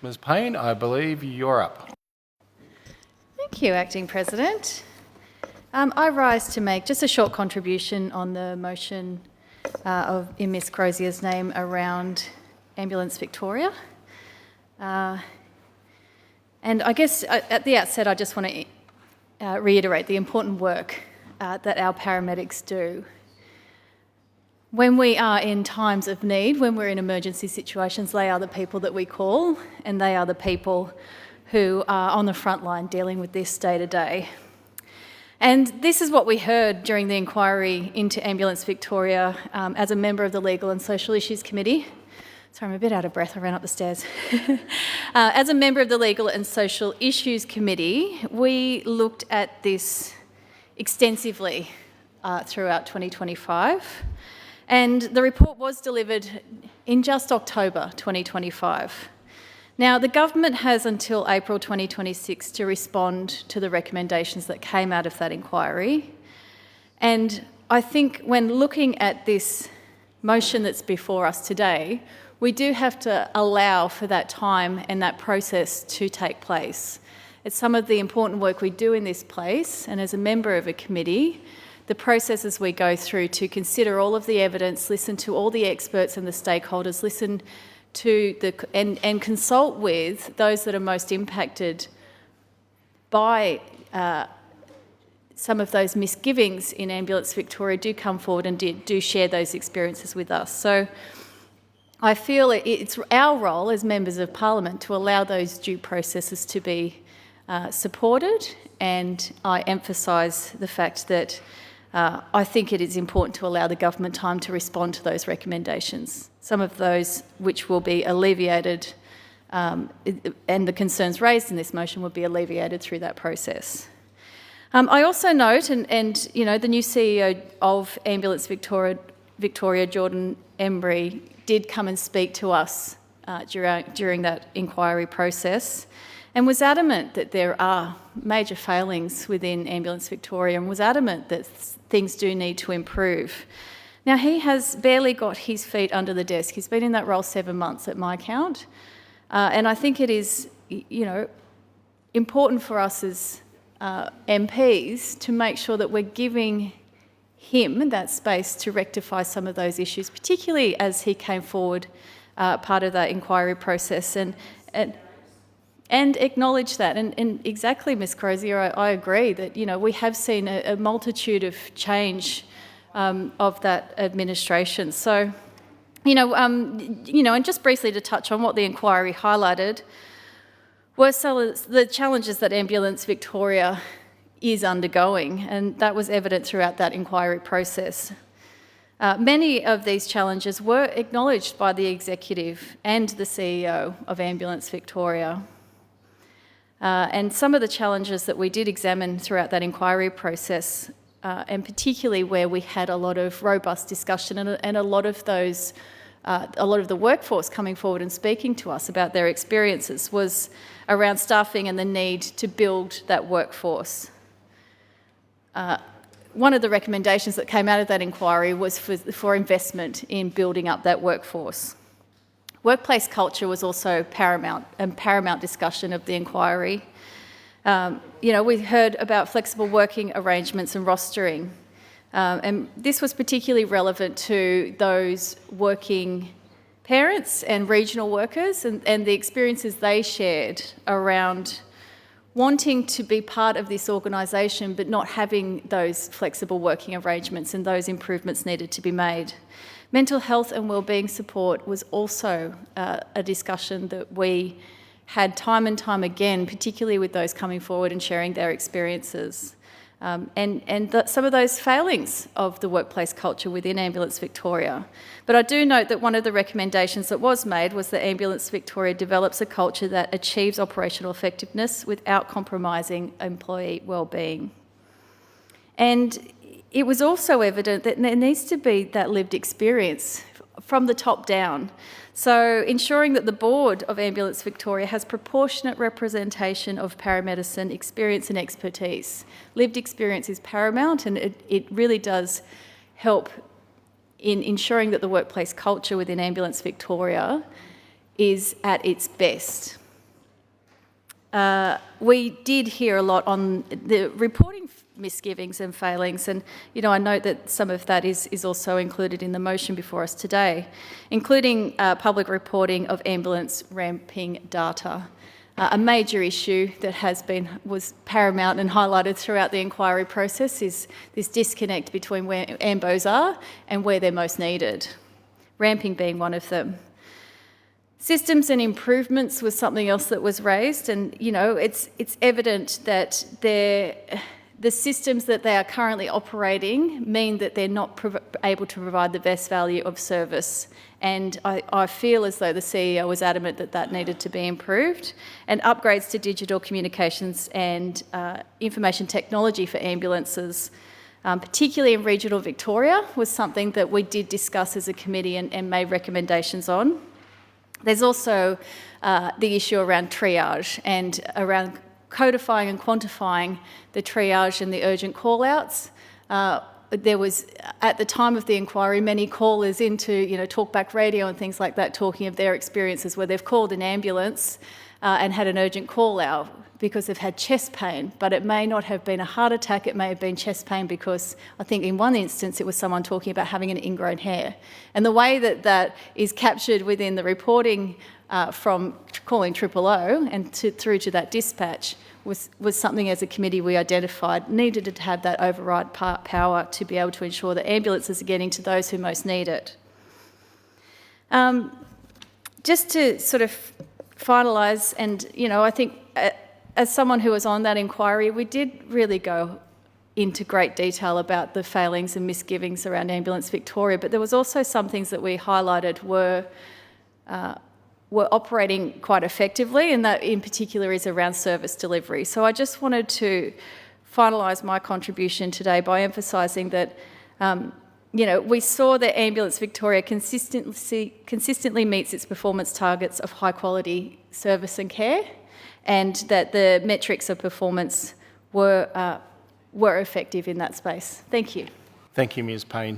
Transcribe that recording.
Ms Payne, I believe you're up. Thank you, Acting President. I rise to make just a short contribution on the motion in Ms Crozier's name around Ambulance Victoria. And I guess at the outset, I just want to reiterate the important work that our paramedics do. When we are in times of need, when we're in emergency situations, they are the people that we call, and they are the people who are on the front line dealing with this day to day. And this is what we heard during the inquiry into Ambulance Victoria as a member of the Legal and Social Issues Committee. Sorry, I'm a bit out of breath, I ran up the stairs. As a member of the Legal and Social Issues Committee, we looked at this extensively throughout 2025. And the report was delivered in just October 2025. Now, the government has until April 2026 to respond to the recommendations that came out of that inquiry. And I think when looking at this motion that's before us today, we do have to allow for that time and that process to take place. It's some of the important work we do in this place, and as a member of a committee, the processes we go through to consider all of the evidence, listen to all the experts and the stakeholders, listen to and consult with those that are most impacted by some of those misgivings in Ambulance Victoria do come forward and do share those experiences with us. So I feel it's our role as members of Parliament to allow those due processes to be supported, and I emphasise the fact that I think it is important to allow the government time to respond to those recommendations, some of those which will be alleviated, and the concerns raised in this motion will be alleviated through that process. I also note, and you know, the new CEO of Ambulance Victoria, Jordan Embry, did come and speak to us during that inquiry process, and was adamant that there are major failings within Ambulance Victoria, and was adamant that things do need to improve. Now, he has barely got his feet under the desk. He's been in that role 7 months at my count. And I think it is, you know, important for us as MPs to make sure that we're giving him that space to rectify some of those issues, particularly as he came forward part of that inquiry process and acknowledge that. And exactly, Ms Crozier, I agree that, you know, we have seen a multitude of change of that administration. So, and just briefly to touch on what the inquiry highlighted were some of the challenges that Ambulance Victoria is undergoing, and that was evident throughout that inquiry process. Many of these challenges were acknowledged by the Executive and the CEO of Ambulance Victoria. And some of the challenges that we did examine throughout that inquiry process, and particularly where we had a lot of robust discussion and a lot of the workforce coming forward and speaking to us about their experiences, was around staffing and the need to build that workforce. One of the recommendations that came out of that inquiry was for investment in building up that workforce. Workplace culture was also paramount discussion of the inquiry. We heard about flexible working arrangements and rostering, and this was particularly relevant to those working parents and regional workers and the experiences they shared around wanting to be part of this organisation but not having those flexible working arrangements, and those improvements needed to be made. Mental health and wellbeing support was also a discussion that we had time and time again, particularly with those coming forward and sharing their experiences. Some of those failings of the workplace culture within Ambulance Victoria. But I do note that one of the recommendations that was made was that Ambulance Victoria develops a culture that achieves operational effectiveness without compromising employee wellbeing. And it was also evident that there needs to be that lived experience from the top down. So ensuring that the board of Ambulance Victoria has proportionate representation of paramedicine experience and expertise. Lived experience is paramount, and it really does help in ensuring that the workplace culture within Ambulance Victoria is at its best. we did hear a lot on the reporting misgivings and failings, and I note that some of that is also included in the motion before us today, including public reporting of ambulance ramping data. A major issue that was paramount and highlighted throughout the inquiry process is this disconnect between where AMBOs are and where they're most needed, ramping being one of them. Systems and improvements was something else that was raised, and it's evident that the systems that they are currently operating mean that they're not able to provide the best value of service. And I feel as though the CEO was adamant that that needed to be improved. And upgrades to digital communications and information technology for ambulances, particularly in regional Victoria, was something that we did discuss as a committee and made recommendations on. There's also the issue around triage and around codifying and quantifying the triage and the urgent call-outs. There was, at the time of the inquiry, many callers into talkback radio and things like that, talking of their experiences where they've called an ambulance and had an urgent call-out because they've had chest pain, but it may not have been a heart attack, it may have been chest pain because I think in one instance it was someone talking about having an ingrown hair. And the way that that is captured within the reporting from calling 000 and through to that dispatch was something as a committee we identified needed to have that override power to be able to ensure that ambulances are getting to those who most need it. Just to sort of finalise, and I think as someone who was on that inquiry, we did really go into great detail about the failings and misgivings around Ambulance Victoria, but there was also some things that we highlighted were operating quite effectively, and that in particular is around service delivery. So I just wanted to finalise my contribution today by emphasising that we saw that Ambulance Victoria consistently meets its performance targets of high quality service and care, and that the metrics of performance were effective in that space. Thank you. Thank you, Ms. Payne.